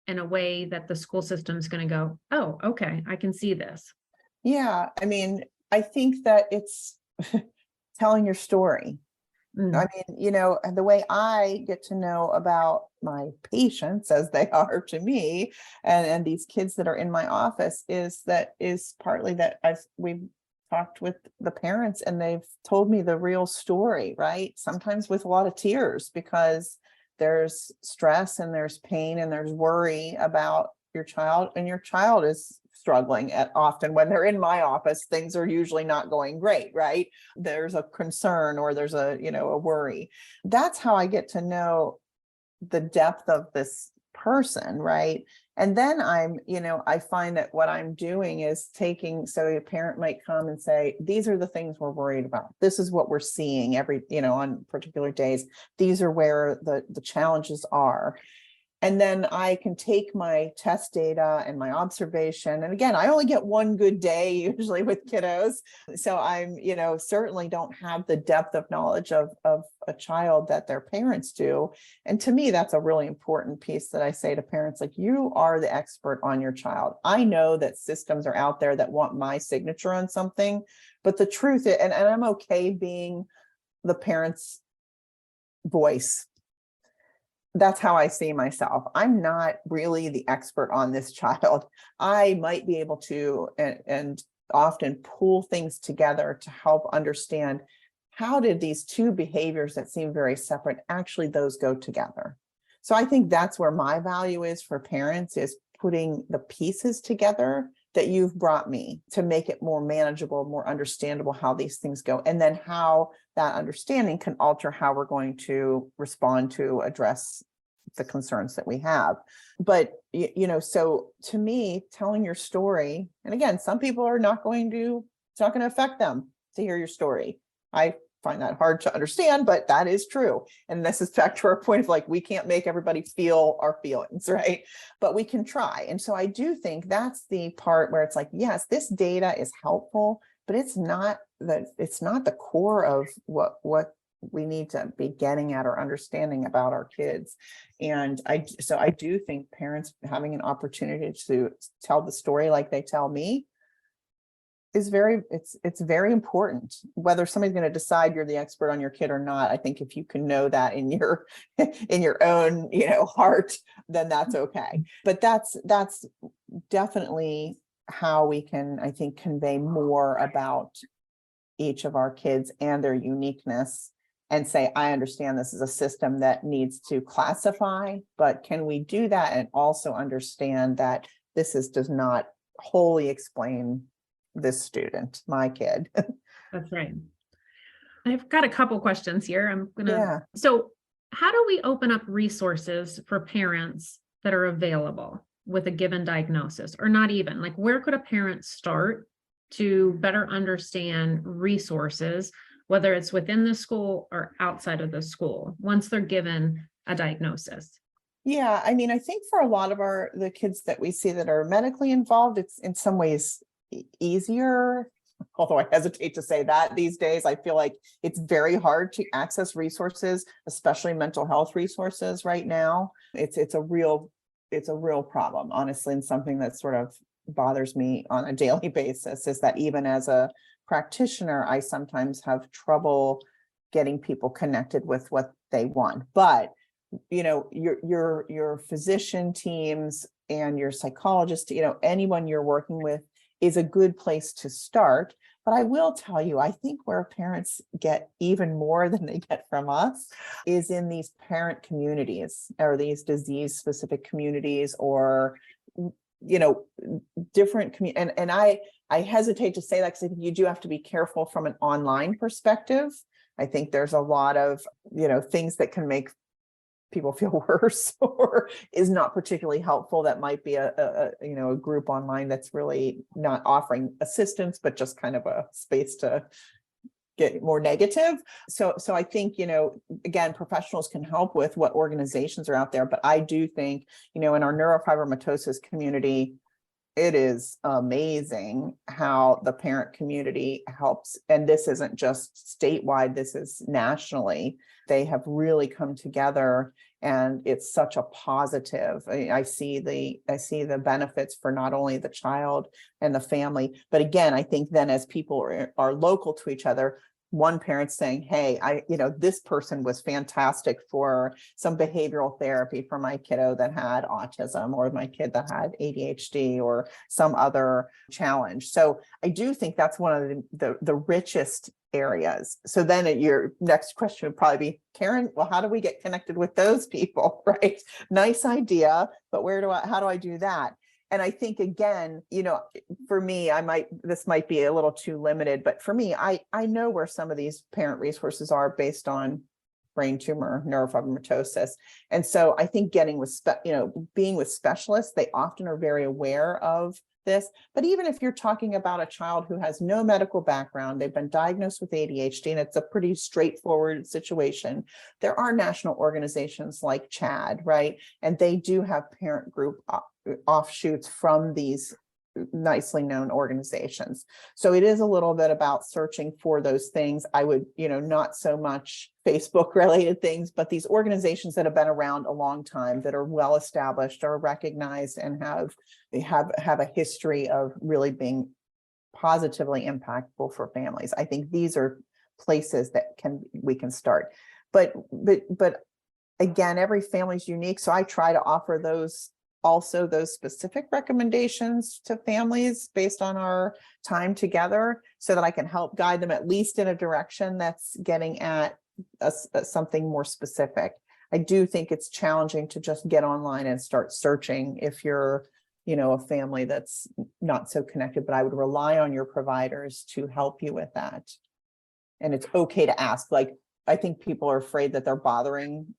in a way that the school system is going to go, oh, okay, I can see this? Yeah, I think that it's telling your story. Mm. The way I get to know about my patients as they are to me and these kids that are in my office is partly that we've talked with the parents and they've told me the real story, right? Sometimes with a lot of tears because there's stress and there's pain and there's worry about your child, and your child is struggling often when they're in my office, things are usually not going great, right? There's a concern or there's a worry. That's how I get to know the depth of this person, right? And then I find that what I'm doing is so a parent might come and say, these are the things we're worried about. This is what we're seeing on particular days. These are where the challenges are. And then I can take my test data and my observation. And again, I only get one good day usually with kiddos. So I'm, certainly don't have the depth of knowledge of a child that their parents do. And to me, that's a really important piece that I say to parents, like, you are the expert on your child. I know that systems are out there that want my signature on something, but the truth is, and I'm okay being the parent's voice. That's how I see myself. I'm not really the expert on this child. I might be able to and often pull things together to help understand how did these two behaviors that seem very separate, actually those go together. So I think that's where my value is for parents, is putting the pieces together that you've brought me to make it more manageable, more understandable how these things go, and then how that understanding can alter how we're going to respond to address the concerns that we have. But, so to me, telling your story, and again, some people it's not going to affect them to hear your story. I find that hard to understand, but that is true. And this is back to our point of we can't make everybody feel our feelings, right? But we can try. And so I do think that's the part where it's yes, this data is helpful, but it's not the core of what we need to be getting at or understanding about our kids. And I do think parents having an opportunity to tell the story like they tell me is it's very important. Whether somebody's going to decide you're the expert on your kid or not, I think if you can know that in your in your own, heart, then that's okay. But that's definitely how we can, I think, convey more about each of our kids and their uniqueness, and say, I understand this is a system that needs to classify, but can we do that and also understand that does not wholly explain this student, my kid. That's right. I've got a couple questions here. Yeah. So how do we open up resources for parents that are available with a given diagnosis, or not even? Like, where could a parent start to better understand resources, whether it's within the school or outside of the school, once they're given a diagnosis? Yeah, I mean, I think for a lot of the kids that we see that are medically involved, it's in some ways easier. Although I hesitate to say that these days, I feel like it's very hard to access resources, especially mental health resources right now. It's a real problem, honestly, and something that sort of bothers me on a daily basis is that even as a practitioner, I sometimes have trouble getting people connected with what they want. But your physician teams and your psychologist, anyone you're working with is a good place to start. But I will tell you, I think where parents get even more than they get from us is in these parent communities, or these disease specific communities, or different community. And I hesitate to say that, because I think you do have to be careful from an online perspective. I think there's a lot of things that can make people feel worse or is not particularly helpful. That might be a group online that's really not offering assistance, but just kind of a space to get more negative. So I think, again, professionals can help with what organizations are out there. But I do think, in our neurofibromatosis community, it is amazing how the parent community helps. And this isn't just statewide, this is nationally. They have really come together, and it's such a positive. I see the benefits for not only the child and the family, but again, I think then as people are local to each other, one parent saying, hey, this person was fantastic for some behavioral therapy for my kiddo that had autism, or my kid that had ADHD, or some other challenge. So I do think that's one of the richest areas. So then your next question would probably be, Karin, well, how do we get connected with those people? Right? Nice idea, but how do I do that? And I think, again, for me, this might be a little too limited, but for me, I know where some of these parent resources are based on brain tumor, neurofibromatosis. And so I think being with specialists, they often are very aware of this. But even if you're talking about a child who has no medical background, they've been diagnosed with ADHD, and it's a pretty straightforward situation, there are national organizations like CHAD, right? And they do have parent group offshoots from these nicely known organizations. So it is a little bit about searching for those things. I would, not so much Facebook related things, but these organizations that have been around a long time, that are well established, are recognized, and have a history of really being positively impactful for families. I think these are places that we can start. But again, every family is unique. So I try to offer those specific recommendations to families based on our time together, so that I can help guide them at least in a direction that's getting at something more specific. I do think it's challenging to just get online and start searching if you're, a family that's not so connected, but I would rely on your providers to help you with that. And it's okay to ask. Like, I think people are afraid that they're bothering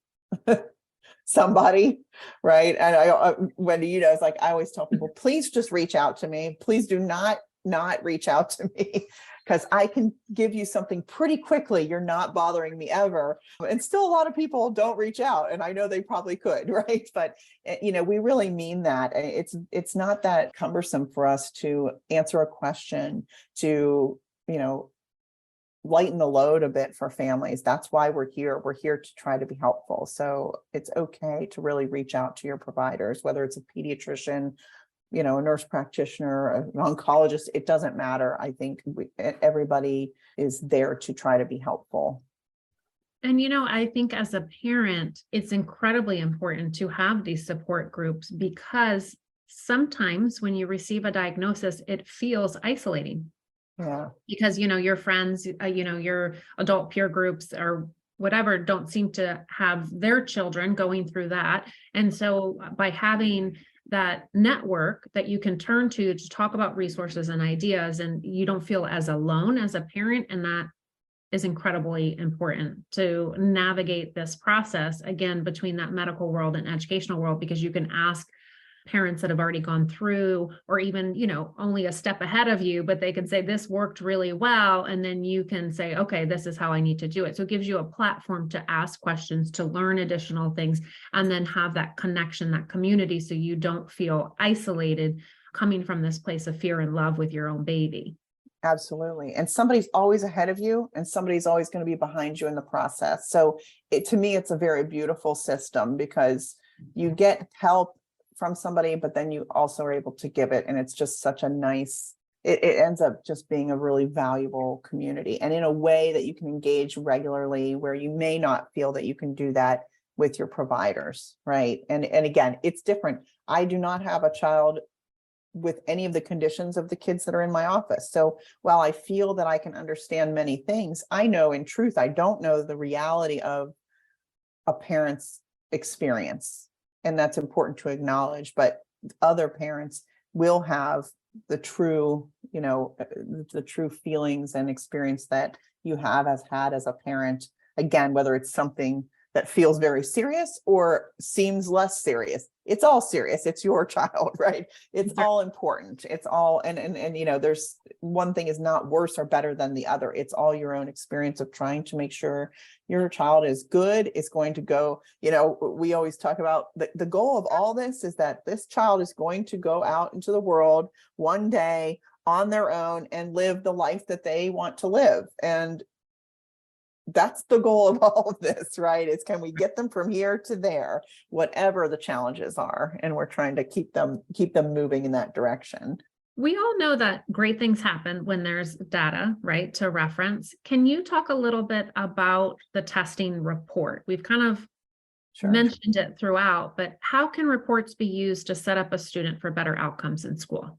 somebody, right? And Wendy, it's like, I always tell people, please just reach out to me. Please do not reach out to me, because I can give you something pretty quickly. You're not bothering me ever. And still a lot of people don't reach out, and I know they probably could, right? But we really mean that. It's not that cumbersome for us to answer a question, to lighten the load a bit for families. That's why we're here. We're here to try to be helpful. So it's okay to really reach out to your providers, whether it's a pediatrician, a nurse practitioner, an oncologist, it doesn't matter. I think everybody is there to try to be helpful. And, I think as a parent, it's incredibly important to have these support groups, because sometimes when you receive a diagnosis, it feels isolating. Yeah. Because, your friends, your adult peer groups or whatever don't seem to have their children going through that. And so by having that network that you can turn to talk about resources and ideas, and you don't feel as alone as a parent, and that is incredibly important to navigate this process, again, between that medical world and educational world, because you can ask parents that have already gone through, or even, only a step ahead of you, but they can say, this worked really well. And then you can say, okay, this is how I need to do it. So it gives you a platform to ask questions, to learn additional things, and then have that connection, that community, so you don't feel isolated coming from this place of fear and love with your own baby. Absolutely. And somebody's always ahead of you, and somebody's always going to be behind you in the process. So to me, it's a very beautiful system, because you get help from somebody, but then you also are able to give it. And it's just such a nice, it ends up just being a really valuable community, and in a way that you can engage regularly, where you may not feel that you can do that with your providers. Right. And again, it's different. I do not have a child with any of the conditions of the kids that are in my office. So while I feel that I can understand many things, I know in truth, I don't know the reality of a parent's experience. And that's important to acknowledge, but other parents will have the true, the true feelings and experience that you have had as a parent. Again, whether it's something that feels very serious or seems less serious, it's all serious. It's your child, right? It's all important. It's all, and there's one thing is not worse or better than the other. It's all your own experience of trying to make sure your child is good, is going to go, we always talk about the goal of all this is that this child is going to go out into the world one day on their own and live the life that they want to live. And that's the goal of all of this, right? Is can we get them from here to there, whatever the challenges are, and we're trying to keep them moving in that direction. We all know that great things happen when there's data, right, to reference. Can you talk a little bit about the testing report? We've kind of mentioned it throughout, but how can reports be used to set up a student for better outcomes in school?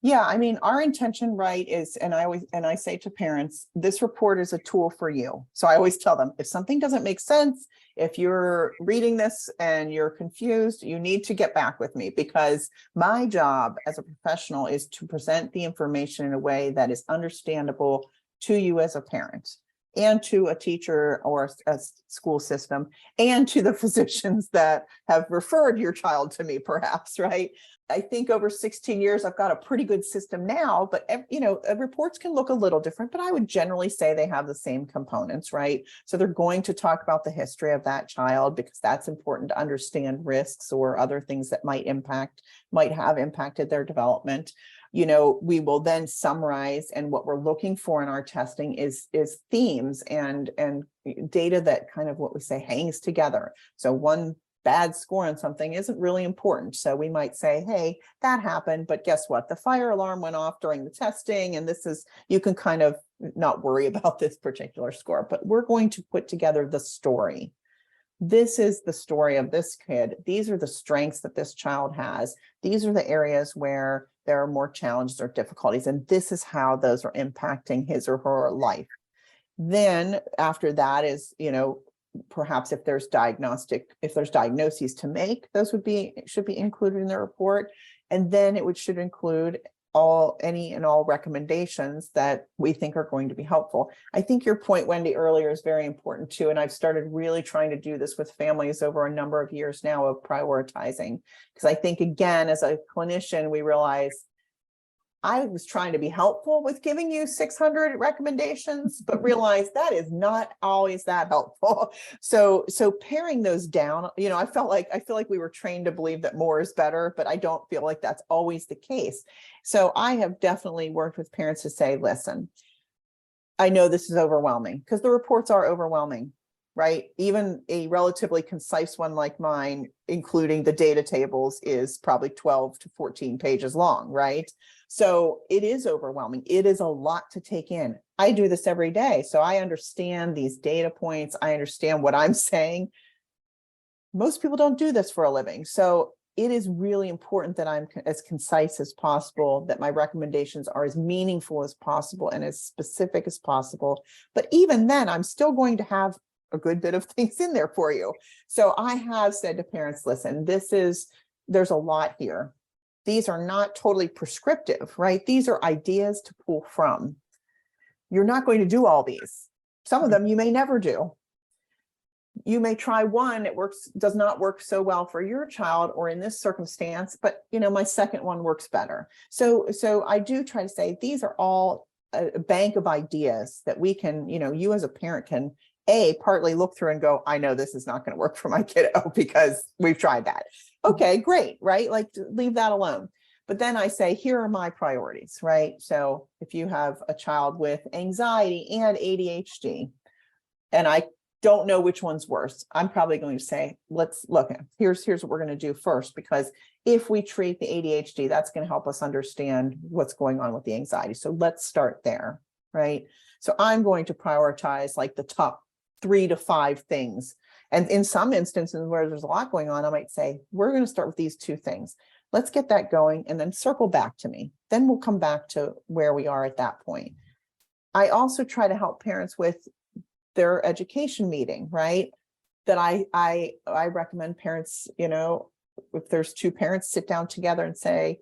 Yeah, I mean, our intention, right, is, and I say to parents, this report is a tool for you. So I always tell them, if something doesn't make sense, if you're reading this and you're confused, you need to get back with me, because my job as a professional is to present the information in a way that is understandable to you as a parent, and to a teacher or a school system, and to the physicians that have referred your child to me, perhaps, right? I think over 16 years, I've got a pretty good system now, but reports can look a little different, but I would generally say they have the same components, right? So they're going to talk about the history of that child, because that's important to understand risks or other things that might have impacted their development. We will then summarize, and what we're looking for in our testing is themes and data that kind of, what we say, hangs together. So one bad score on something isn't really important. So we might say, hey, that happened, but guess what? The fire alarm went off during the testing, and you can kind of not worry about this particular score, but we're going to put together the story. This is the story of this kid. These are the strengths that this child has. These are the areas where there are more challenges or difficulties, and this is how those are impacting his or her life. Then after that is, perhaps if there's diagnoses to make, those should be included in the report. And then should include any and all recommendations that we think are going to be helpful. I think your point, Wendy, earlier is very important too. And I've started really trying to do this with families over a number of years now, of prioritizing. Because I think, again, as a clinician, we realize I was trying to be helpful with giving you 600 recommendations, but realized that is not always that helpful. So paring those down, I feel like we were trained to believe that more is better, but I don't feel like that's always the case. So I have definitely worked with parents to say, listen, I know this is overwhelming, because the reports are overwhelming. right? Even a relatively concise one like mine, including the data tables, is probably 12 to 14 pages long, right? So it is overwhelming. It is a lot to take in. I do this every day, so I understand these data points. I understand what I'm saying. Most people don't do this for a living. So it is really important that I'm as concise as possible, that my recommendations are as meaningful as possible and as specific as possible. But even then, I'm still going to have a good bit of things in there for you. So I have said to parents, listen, there's a lot here. These are not totally prescriptive, right? These are ideas to pull from. You're not going to do all these. Some of them you may never do. You may try one, it does not work so well for your child or in this circumstance, but my second one works better. So I do try to say these are all a bank of ideas that we can, you as a parent can partly look through and go, I know this is not going to work for my kiddo because we've tried that. Okay, great, right? Like, leave that alone. But then I say, here are my priorities, right? So if you have a child with anxiety and ADHD, and I don't know which one's worse, I'm probably going to say, let's look at, here's what we're going to do first, because if we treat the ADHD, that's going to help us understand what's going on with the anxiety. So let's start there, right? So I'm going to prioritize like the top 3 to 5 things. And in some instances where there's a lot going on, I might say, we're going to start with these 2 things. Let's get that going and then circle back to me. Then we'll come back to where we are at that point. I also try to help parents with their education meeting, right? That I recommend parents, if there's 2 parents, sit down together and say,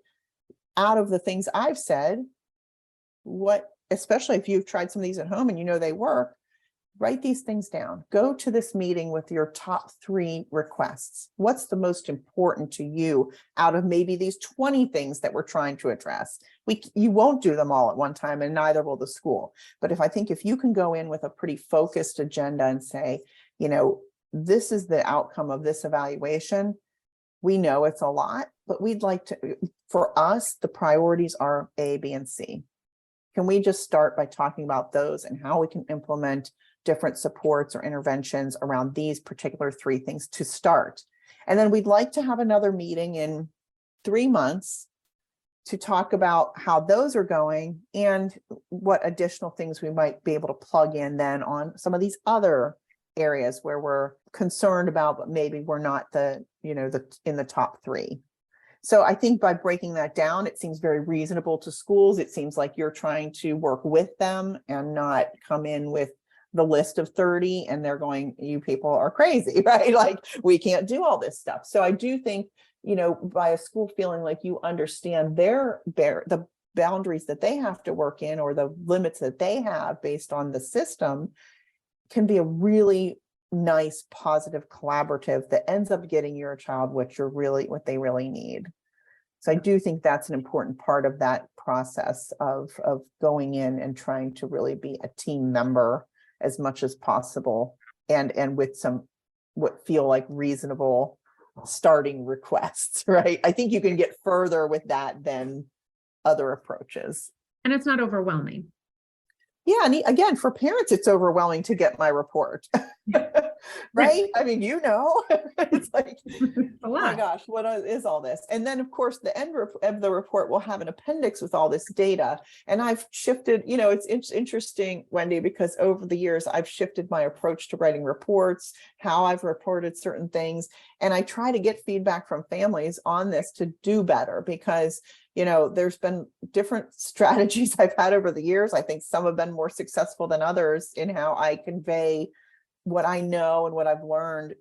out of the things I've said, especially if you've tried some of these at home and they work, write these things down. Go to this meeting with your top 3 requests. What's the most important to you out of maybe these 20 things that we're trying to address? You won't do them all at one time, and neither will the school. But if you can go in with a pretty focused agenda and say, this is the outcome of this evaluation. We know it's a lot, but we'd like to, for us, the priorities are A, B, and C. Can we just start by talking about those and how we can implement different supports or interventions around these particular 3 things to start? And then we'd like to have another meeting in 3 months to talk about how those are going and what additional things we might be able to plug in then on some of these other areas where we're concerned about, but maybe we're not in the top 3. So I think by breaking that down, it seems very reasonable to schools. It seems like you're trying to work with them and not come in with the list of 30 and they're going, you people are crazy, right? Like, we can't do all this stuff. So I do think, by a school feeling like you understand the boundaries that they have to work in or the limits that they have based on the system, can be a really nice, positive, collaborative that ends up getting your child what they really need. So I do think that's an important part of that process of going in and trying to really be a team member as much as possible, and with some what feel like reasonable starting requests, right? I think you can get further with that than other approaches. And it's not overwhelming. Yeah, and again, for parents, it's overwhelming to get my report, right? I mean, it's like, oh my gosh, what is all this? And then, of course, the end of the report will have an appendix with all this data. And I've shifted, it's interesting, Wendy, because over the years, I've shifted my approach to writing reports, how I've reported certain things. And I try to get feedback from families on this to do better, because there's been different strategies I've had over the years. I think some have been more successful than others in how I convey what I know and what I've learned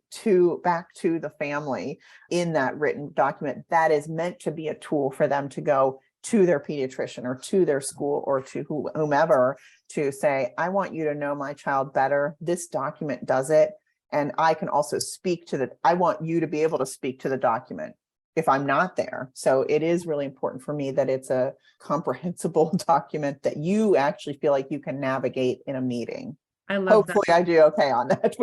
back to the family in that written document that is meant to be a tool for them to go to their pediatrician or to their school or to whomever to say, I want you to know my child better. This document does it. And I can also I want you to be able to speak to the document if I'm not there. So it is really important for me that it's a comprehensible document that you actually feel like you can navigate in a meeting. I love that. Hopefully I do okay on that.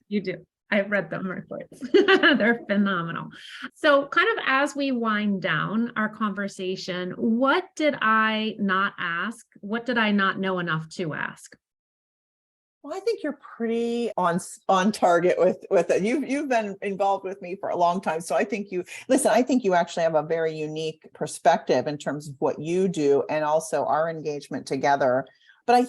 You do. I've read them reports. They're phenomenal. So kind of as we wind down our conversation, what did I not ask? What did I not know enough to ask? Well, I think you're pretty on target with it. You've been involved with me for a long time. So I think I think you actually have a very unique perspective in terms of what you do and also our engagement together. But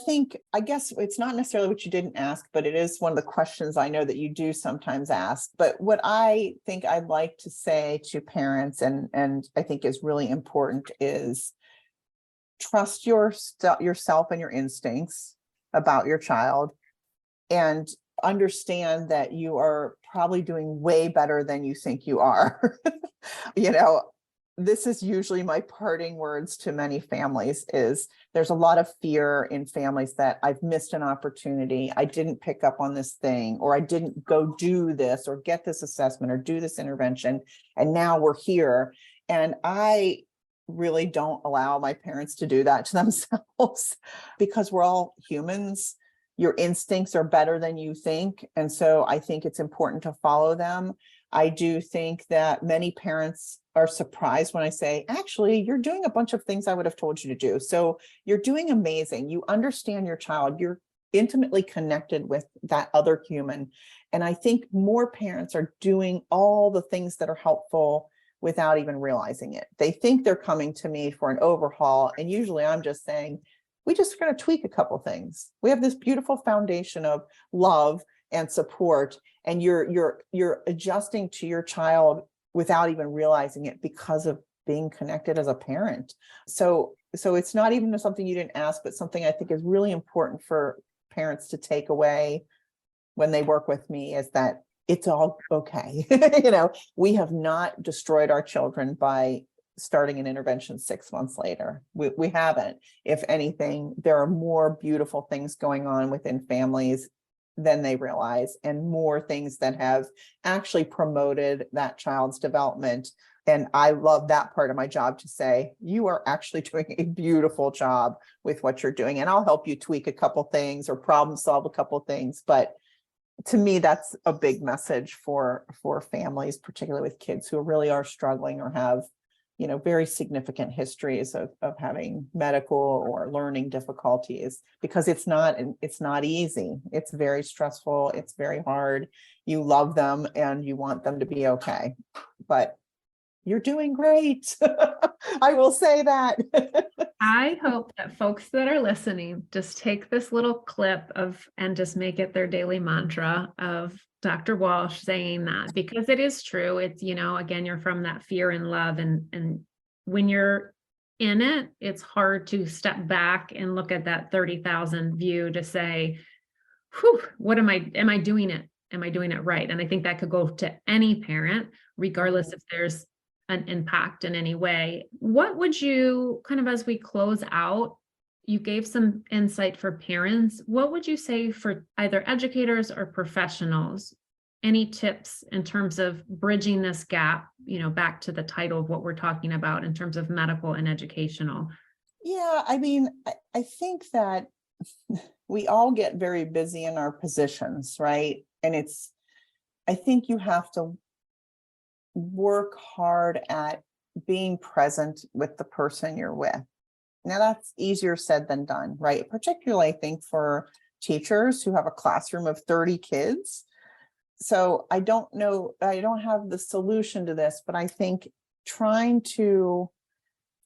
I guess it's not necessarily what you didn't ask, but it is one of the questions I know that you do sometimes ask. But what I think I'd like to say to parents, and I think is really important, is trust yourself and your instincts about your child, and understand that you are probably doing way better than you think you are. You know, this is usually my parting words to many families. Is there's a lot of fear in families that I've missed an opportunity, I didn't pick up on this thing, or I didn't go do this or get this assessment or do this intervention, and now we're here. And I really don't allow my parents to do that to themselves, because we're all humans. Your instincts are better than you think. And so I think it's important to follow them. I do think that many parents are surprised when I say, actually, you're doing a bunch of things I would have told you to do. So you're doing amazing. You understand your child. You're intimately connected with that other human. And I think more parents are doing all the things that are helpful without even realizing it. They think they're coming to me for an overhaul. And usually I'm just saying, we just going to tweak a couple things. We have this beautiful foundation of love and support, and you're adjusting to your child without even realizing it because of being connected as a parent. So it's not even something you didn't ask, but something I think is really important for parents to take away when they work with me, is that it's all okay. We have not destroyed our children by starting an intervention 6 months later. We haven't. If anything, there are more beautiful things going on within families than they realize, and more things that have actually promoted that child's development. And I love that part of my job, to say, you are actually doing a beautiful job with what you're doing. And I'll help you tweak a couple things or problem solve a couple things. But to me, that's a big message for families, particularly with kids who really are struggling or have very significant histories of having medical or learning difficulties, because it's not easy. It's very stressful. It's very hard. You love them and you want them to be okay, but you're doing great. I will say that. I hope that folks that are listening just take this little clip and just make it their daily mantra of Dr. Walsh saying that, because it is true. It's, again, you're from that fear and love. And when you're in it, it's hard to step back and look at that 30,000 view to say, whew, am I doing it? Am I doing it right? And I think that could go to any parent, regardless if there's an impact in any way. What would you, kind of as we close out, you gave some insight for parents. What would you say for either educators or professionals? Any tips in terms of bridging this gap, back to the title of what we're talking about in terms of medical and educational? Yeah, I think that we all get very busy in our positions, right? And I think you have to work hard at being present with the person you're with. Now, that's easier said than done, right? Particularly, I think, for teachers who have a classroom of 30 kids. So I don't know, I don't have the solution to this, but I think trying to,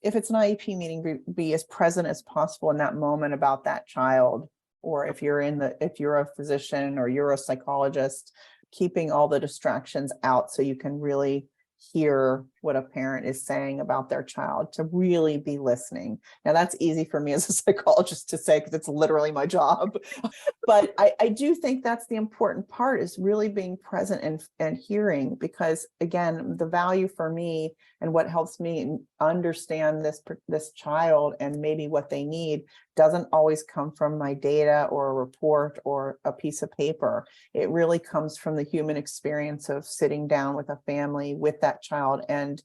if it's an IEP meeting, be as present as possible in that moment about that child. Or if you're a physician or you're a psychologist, keeping all the distractions out so you can really hear what a parent is saying about their child, to really be listening. Now, that's easy for me as a psychologist to say, because it's literally my job. But I do think that's the important part, is really being present and hearing, because again, the value for me and what helps me understand this child and maybe what they need doesn't always come from my data or a report or a piece of paper. It really comes from the human experience of sitting down with a family, with that child, and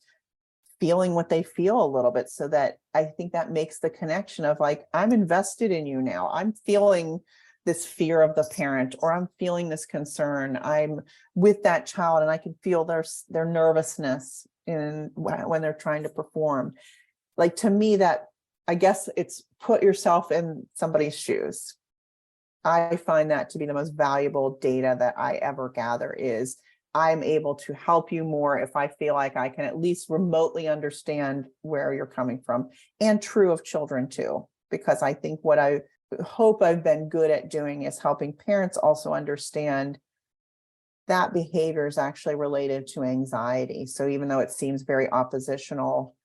feeling what they feel a little bit. So that I think that makes the connection of, like, I'm invested in you now. I'm feeling this fear of the parent, or I'm feeling this concern. I'm with that child and I can feel their nervousness when they're trying to perform. Like, to me, that, I guess it's put yourself in somebody's shoes. I find that to be the most valuable data that I ever gather is I'm able to help you more if I feel like I can at least remotely understand where you're coming from, and true of children too, because I think what I hope I've been good at doing is helping parents also understand that behavior is actually related to anxiety. So even though it seems very oppositional,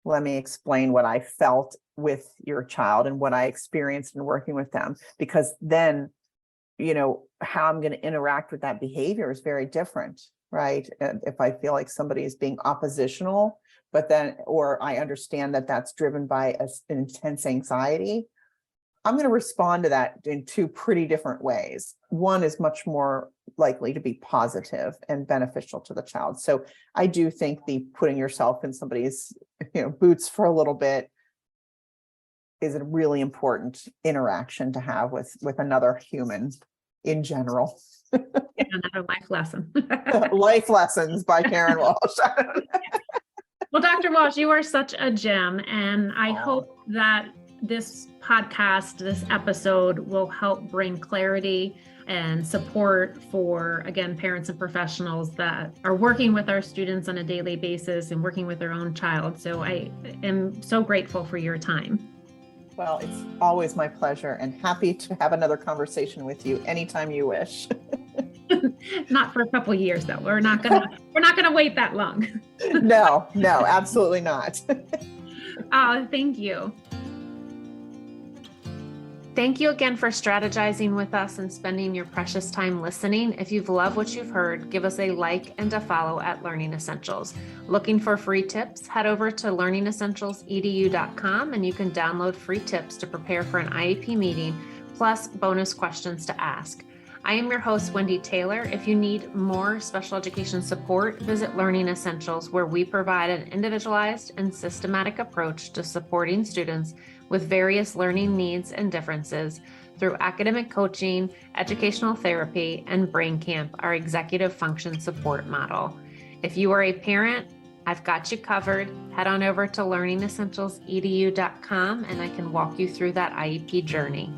let me explain what I felt with your child and what I experienced in working with them, because then, how I'm going to interact with that behavior is very different, right? And if I feel like somebody is being oppositional, or I understand that that's driven by an intense anxiety, I'm going to respond to that in two pretty different ways. One is much more likely to be positive and beneficial to the child. So I do think the putting yourself in somebody's boots for a little bit is a really important interaction to have with another human in general. Another life lesson. Life Lessons by Karin Walsh. Well, Dr. Walsh, you are such a gem, and I hope that this podcast, this episode will help bring clarity and support for, again, parents and professionals that are working with our students on a daily basis and working with their own child. So I am so grateful for your time. Well, it's always my pleasure, and happy to have another conversation with you anytime you wish. Not for a couple of years, though. We're not gonna wait that long. No, absolutely not. Thank you. Thank you again for strategizing with us and spending your precious time listening. If you've loved what you've heard, give us a like and a follow at Learning Essentials. Looking for free tips? Head over to learningessentialsedu.com and you can download free tips to prepare for an IEP meeting, plus bonus questions to ask. I am your host, Wendy Taylor. If you need more special education support, visit Learning Essentials, where we provide an individualized and systematic approach to supporting students with various learning needs and differences through academic coaching, educational therapy, and Brain Camp, our executive function support model. If you are a parent, I've got you covered. Head on over to learningessentialsedu.com and I can walk you through that IEP journey.